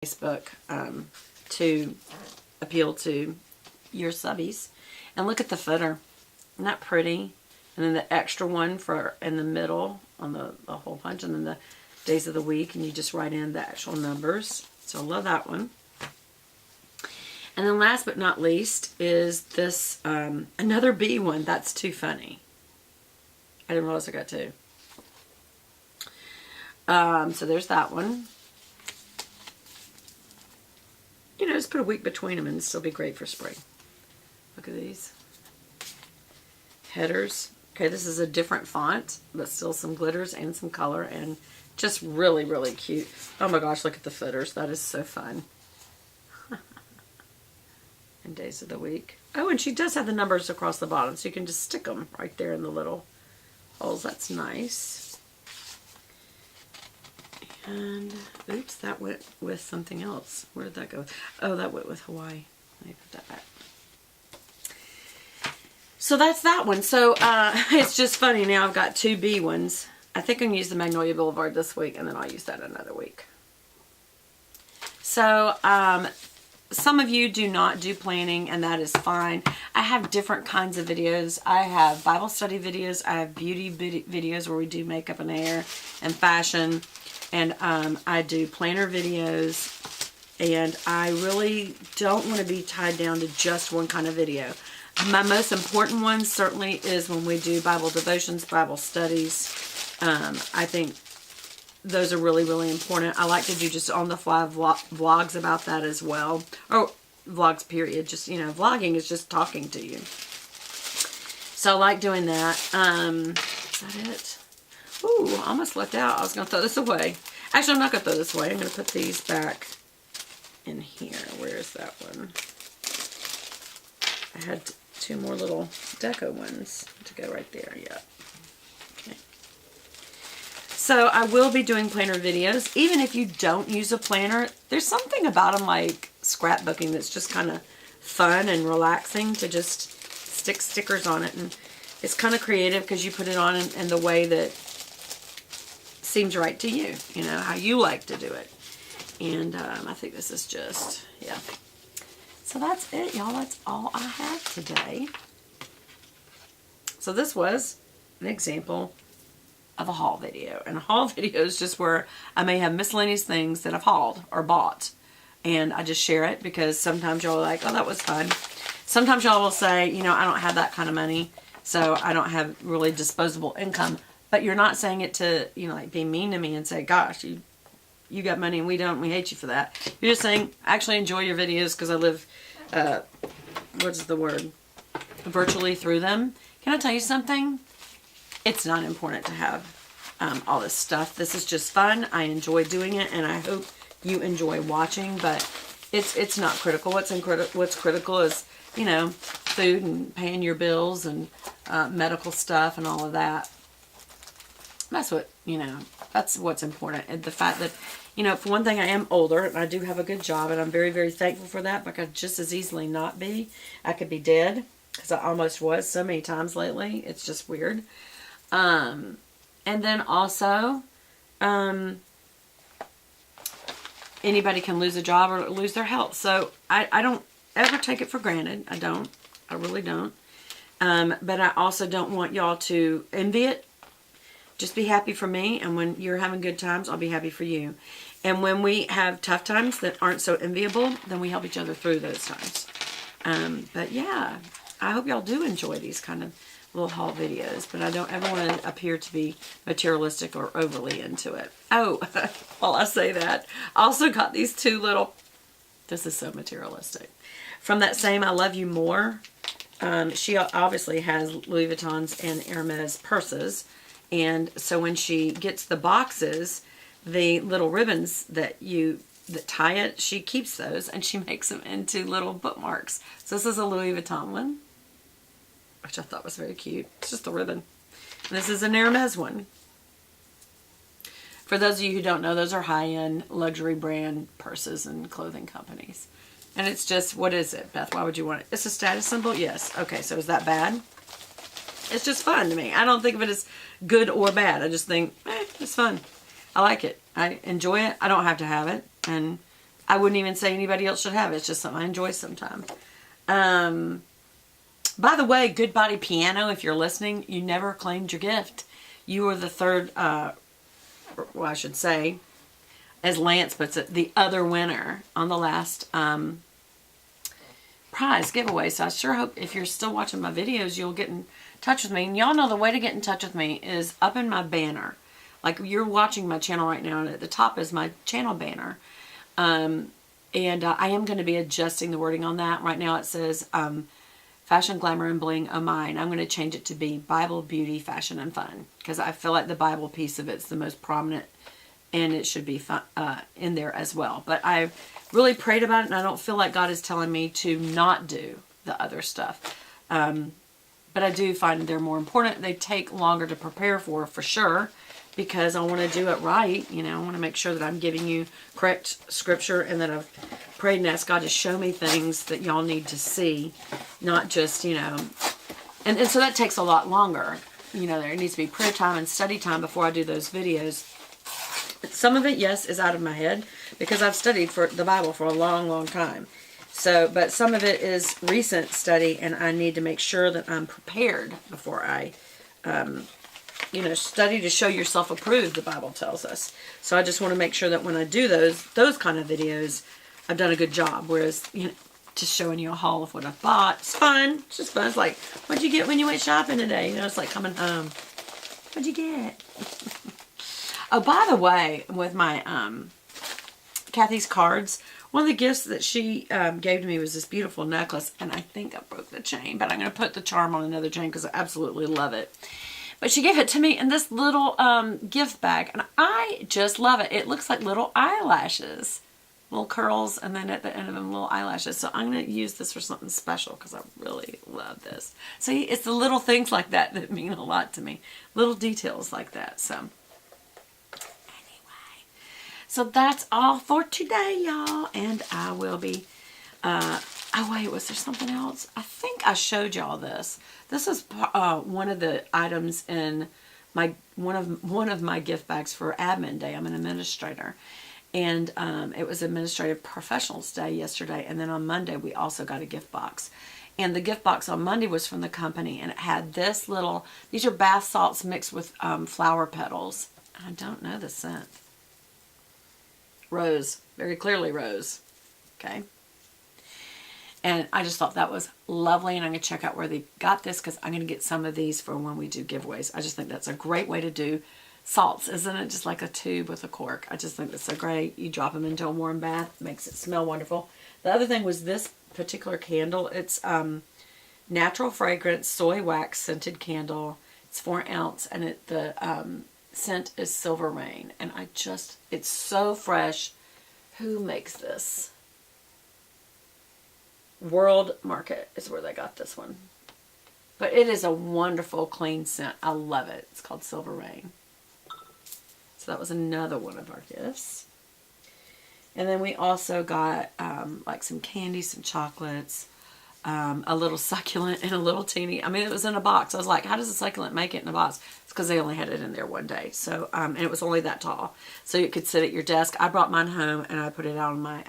Facebook to appeal to your subbies. And look at the footer. Isn't that pretty? And then the extra one for in the middle on the hole punch, and then the days of the week, and you just write in the actual numbers. So I love that one. And then last but not least is this another B one. That's too funny. I didn't realize I got two. So there's that one. You know, just put a week between them and it'll still be great for spring. Look at these. Headers. Okay, this is a different font, but still some glitters and some color, and just really, really cute. Oh my gosh, look at the footers. That is so fun. And days of the week. Oh, and she does have the numbers across the bottom, so you can just stick them right there in the little holes. That's nice. And, oops, that went with something else. Where did that go? Oh, that went with Hawaii. Let me put that back. So that's that one. So it's just funny. Now I've got two B ones. I think I'm going to use the Magnolia Boulevard this week, and then I'll use that another week. So some of you do not do planning, and that is fine. I have different kinds of videos. I have Bible study videos. I have beauty videos where we do makeup and hair and fashion. And I do planner videos, and I really don't want to be tied down to just one kind of video. My most important one certainly is when we do Bible devotions, Bible studies. I think those are really, really important. I like to do just on-the-fly vlogs about that as well. Or vlogs, period. Just, you know, vlogging is just talking to you. So I like doing that. Is that it? Ooh, I almost left out. I was going to throw this away. Actually, I'm not going to throw this away. I'm going to put these back in here. Where is that one? I had two more little deco ones to go right there. Yeah. Okay. So I will be doing planner videos. Even if you don't use a planner, there's something about them like scrapbooking that's just kind of fun and relaxing to just stick stickers on it. And it's kind of creative because you put it on in the way that seems right to you, you know, how you like to do it. And I think this is just, yeah. So that's it, y'all. That's all I have today. So this was an example of a haul video. And a haul video is just where I may have miscellaneous things that I've hauled or bought. And I just share it because sometimes y'all are like, oh, that was fun. Sometimes y'all will say, you know, I don't have that kind of money, so I don't have really disposable income. But you're not saying it to, you know, like be mean to me and say, gosh, you got money and we don't, we hate you for that. You're just saying, I actually enjoy your videos because I live, what's the word, virtually through them. Can I tell you something? It's not important to have all this stuff. This is just fun. I enjoy doing it, and I hope you enjoy watching, but it's not critical. What's critical is, you know, food and paying your bills and medical stuff and all of that. That's what, you know, that's what's important. And the fact that, you know, for one thing, I am older and I do have a good job, and I'm very, very thankful for that, but I could just as easily not be. I could be dead, because I almost was so many times lately. It's just weird. And then also, anybody can lose a job or lose their health. So I don't ever take it for granted. I don't. I really don't. But I also don't want y'all to envy it. Just be happy for me, and when you're having good times, I'll be happy for you. And when we have tough times that aren't so enviable, then we help each other through those times. But yeah, I hope y'all do enjoy these kind of little haul videos, but I don't ever want to appear to be materialistic or overly into it. Oh, while I say that, I also got these two little, this is so materialistic, from that same I Love You More. She obviously has Louis Vuitton's and Hermes purses. And so when she gets the boxes, the little ribbons that tie it, she keeps those and she makes them into little bookmarks. So this is a Louis Vuitton one, which I thought was very cute. It's just a ribbon. And this is an Hermes one. For those of you who don't know, those are high-end luxury brand purses and clothing companies. And it's just, what is it, Beth? Why would you want it? It's a status symbol? Yes. Okay, so is that bad? It's just fun to me. I don't think of it as good or bad. I just think, it's fun. I like it. I enjoy it. I don't have to have it. And I wouldn't even say anybody else should have it. It's just something I enjoy sometimes. By the way, Good Body Piano, if you're listening, you never claimed your gift. You were the third, well, I should say, as Lance puts it, the other winner on the last prize giveaway. So I sure hope if you're still watching my videos, you'll get in touch with me. And y'all know the way to get in touch with me is up in my banner. Like you're watching my channel right now, and at the top is my channel banner. I am going to be adjusting the wording on that. Right now it says Fashion, Glamour, and Bling, oh mine. I'm going to change it to be Bible, Beauty, Fashion, and Fun. Because I feel like the Bible piece of it's the most prominent, and it should be fun, in there as well. But I really prayed about it, and I don't feel like God is telling me to not do the other stuff. But I do find they're more important. They take longer to prepare for sure, because I want to do it right. You know, I want to make sure that I'm giving you correct scripture, and that I've prayed and asked God to show me things that y'all need to see, not just, you know, and so that takes a lot longer. You know, there needs to be prayer time and study time before I do those videos. Some of it, yes, is out of my head, because I've studied for the Bible for a long, long time. So, but some of it is recent study, and I need to make sure that I'm prepared before I, you know, study to show yourself approved, the Bible tells us. So I just want to make sure that when I do those kind of videos, I've done a good job. Whereas, you know, just showing you a haul of what I've bought, it's fun. It's just fun. It's like, what'd you get when you went shopping today? You know, it's like coming home. What'd you get? Oh, by the way, with my Kathy's cards, one of the gifts that she gave to me was this beautiful necklace, and I think I broke the chain, but I'm going to put the charm on another chain because I absolutely love it. But she gave it to me in this little gift bag, and I just love it. It looks like little eyelashes, little curls, and then at the end of them, little eyelashes. So I'm going to use this for something special because I really love this. See, it's the little things like that that mean a lot to me. Little details like that. So So that's all for today, y'all. And I will be, oh wait, was there something else? I think I showed y'all this. This is one of the items in my, one of my gift bags for admin day. I'm an administrator. And it was Administrative Professionals Day yesterday. And then on Monday, we also got a gift box. And the gift box on Monday was from the company. And it had this little, these are bath salts mixed with flower petals. I don't know the scent. Rose, very clearly rose. Okay. And I just thought that was lovely, and I'm going to check out where they got this because I'm going to get some of these for when we do giveaways. I just think that's a great way to do salts, isn't it? Just like a tube with a cork. I just think that's so great. You drop them into a warm bath, makes it smell wonderful. The other thing was this particular candle. It's natural fragrance soy wax scented candle. It's 4 ounce, and the scent is Silver Rain, and it's so fresh. Who makes this? World Market is where they got this one, but it is a wonderful clean scent. I love it. It's called Silver Rain. So that was another one of our gifts. And then we also got like some candy, some chocolates, a little succulent, and a little teeny. I mean, it was in a box. I was like, how does a succulent make it in a box? It's because they only had it in there one day. So, and it was only that tall. So you could sit at your desk. I brought mine home and I put it out on my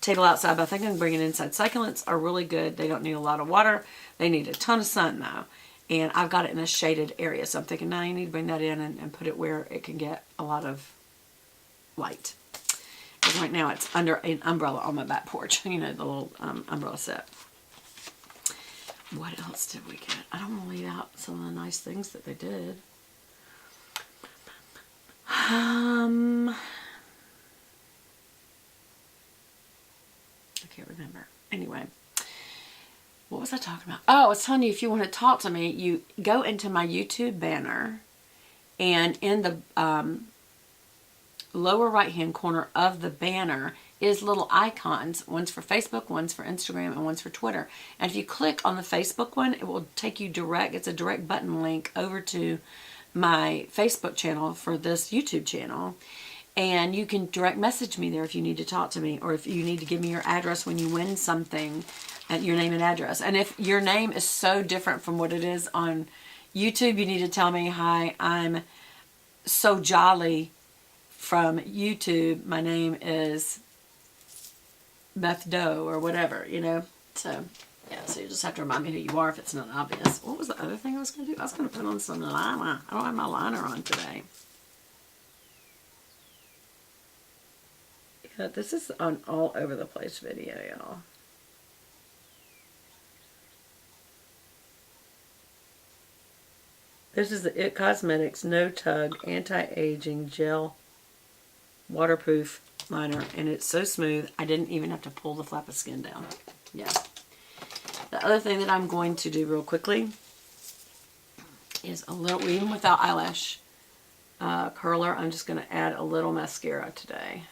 table outside. But I think I'm bringing it inside. Succulents are really good. They don't need a lot of water. They need a ton of sun though. And I've got it in a shaded area. So I'm thinking, now you need to bring that in and put it where it can get a lot of light. Because right now it's under an umbrella on my back porch. You know, the little umbrella set. What else did we get? I don't want to leave out some of the nice things that they did. I can't remember. Anyway. What was I talking about? Oh, I was telling you, if you want to talk to me, you go into my YouTube banner, and in the lower right hand corner of the banner is little icons. One's for Facebook, one's for Instagram, and one's for Twitter. And if you click on the Facebook one, it will take you direct. It's a direct button link over to my Facebook channel for this YouTube channel. And you can direct message me there if you need to talk to me, or if you need to give me your address when you win something, and your name and address. And if your name is so different from what it is on YouTube, you need to tell me, hi, I'm so jolly from YouTube. My name is meth dough or whatever, you know. So, yeah, so you just have to remind me who you are if it's not obvious. What was the other thing I was going to do? I was going to put on some liner. I don't have my liner on today. Yeah, this is an all over the place video, y'all. This is the IT Cosmetics No Tug Anti-Aging Gel Waterproof Liner, and it's so smooth, I didn't even have to pull the flap of skin down. Yeah. The other thing that I'm going to do real quickly is a little, even without eyelash curler, I'm just going to add a little mascara today.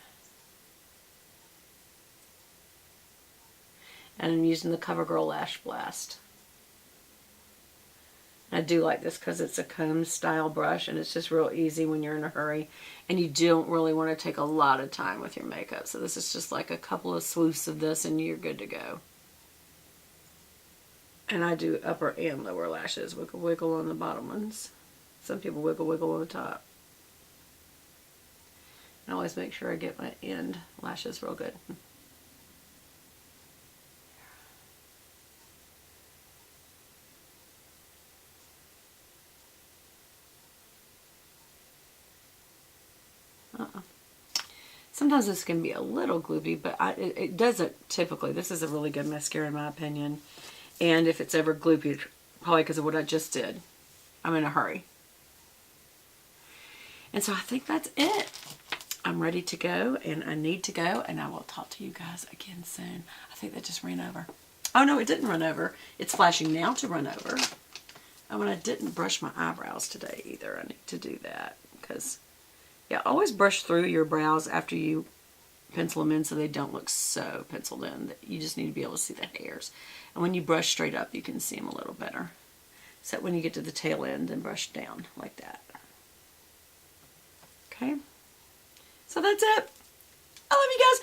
And I'm using the CoverGirl Lash Blast. I do like this because it's a comb style brush and it's just real easy when you're in a hurry and you don't really want to take a lot of time with your makeup. So this is just like a couple of swooshes of this and you're good to go. And I do upper and lower lashes. Wiggle wiggle on the bottom ones. Some people wiggle wiggle on the top. And I always make sure I get my end lashes real good. Sometimes this can be a little gloopy, but it doesn't typically. This is a really good mascara in my opinion. And if it's ever gloopy, it's probably because of what I just did. I'm in a hurry. And so I think that's it. I'm ready to go and I need to go and I will talk to you guys again soon. I think that just ran over. Oh no, it didn't run over. It's flashing now to run over. Oh, and I didn't brush my eyebrows today either. I need to do that because... yeah, always brush through your brows after you pencil them in so they don't look so penciled in. You just need to be able to see the hairs. And when you brush straight up, you can see them a little better. Except when you get to the tail end and brush down like that. Okay? So that's it. I love you guys.